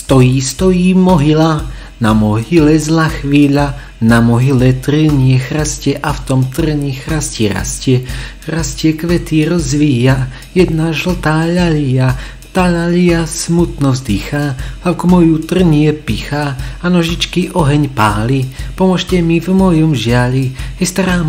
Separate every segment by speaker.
Speaker 1: Stojí mohyla, na mohyle zlá chvíľa, na mohyle trnie chrastie a v tom trni chrastie rastie kvety rozvíja, jedna žltá ľalia, tá ľalia smutno vzdychá, hlavku moju trnie pichá a nožičky oheň páli, pomôžte mi v mojom žiali, stará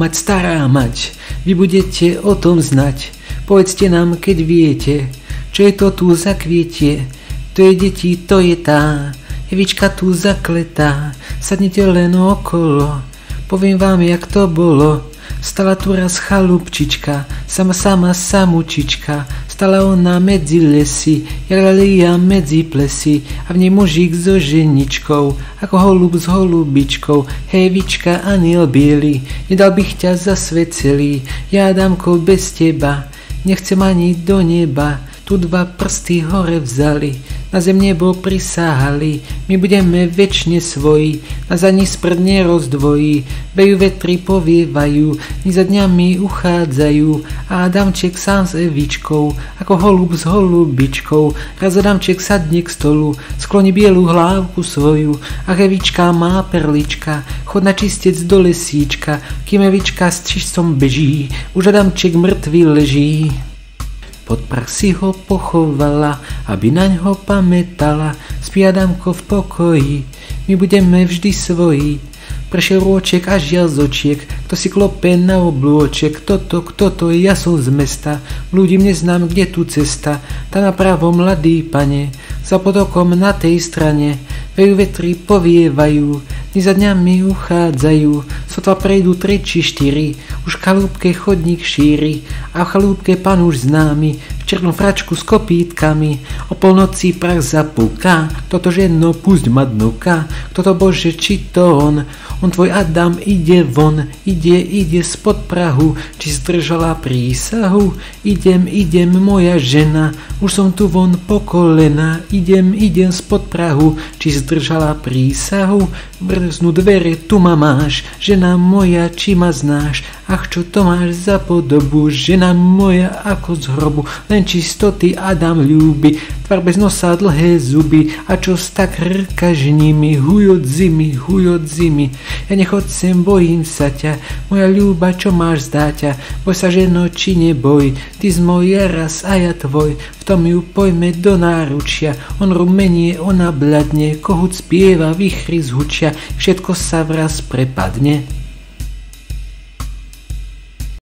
Speaker 1: mať, vy budete o tom znať, povedzte nám, keď viete, čo je to tu za kvietie, to je deti, to je tá, Evička tu zakletá, sadnite len okolo, poviem vám, jak to bolo. Stala tu raz chalúbčička, sama samučička, stala ona medzi lesy, jalia medzi plesy, a v nej mužík so ženičkou, ako holub s holubičkou. Hej, Evička, aniel biely, nedal bych ťa za svet celý, ja Adamko bez teba, nechcem ani do neba. Tu dva prsty hore vzali, na zem nebo prisáhali, my budeme večne svoji, nás ani smrť nerozdvojí, bejú vetry povievajú, dni za dňami uchádzajú, a Adamček sám s Evičkou, ako holub s holubičkou, raz Adamček sadne k stolu, skloní bielu hlávku svoju, a Evička má perlička, chod na čistec do lesíčka, kým Evička s čistom beží, už Adamček mŕtvý leží. Pod prach si ho pochovala, aby naňho pamätala, spí Adamko v pokoji, my budeme vždy svoji. Prešiel rôček a žiaľ z očiek, kto si klope na oblôček, kto to, ja som z mesta, blúdim, neznám, kde tu cesta, tá napravo mladý pane, za potokom na tej strane, vejú vetry povievajú, dni za dňami uchádzajú, sotva prejdú 3 či 4, už v chalúbke chodník šíri, a v chalúbke pán už známy, v černom fračku s kopítkami, o polnoci prach zapúka, toto ženo pusť ma dnuka, kto to Bože, či to on tvoj Adam ide von, ide spod prahu, či zdržala prísahu, idem moja žena, už som tu von po kolena, idem spod prahu, či zdržala prísahu, brznú dvere, tu ma máš, žena moja, či ma znáš, ach čo to máš za podobu, žena moja ako z hrobu, len čistoty Adam ľúbi, tvar bez nosa, dlhé zuby, a čo tak hrkaš nimi, huj od zimy, ja nechodcem, bojím sa ťa, moja ľúba, čo máš zdáťa, boj sa ženo, či neboj, ty z moja raz a ja tvoj, v tom ju pojme do náručia, on rumenie, ona bladne, kohút spieva, vichry zhučia, všetko sa vraz prepadne.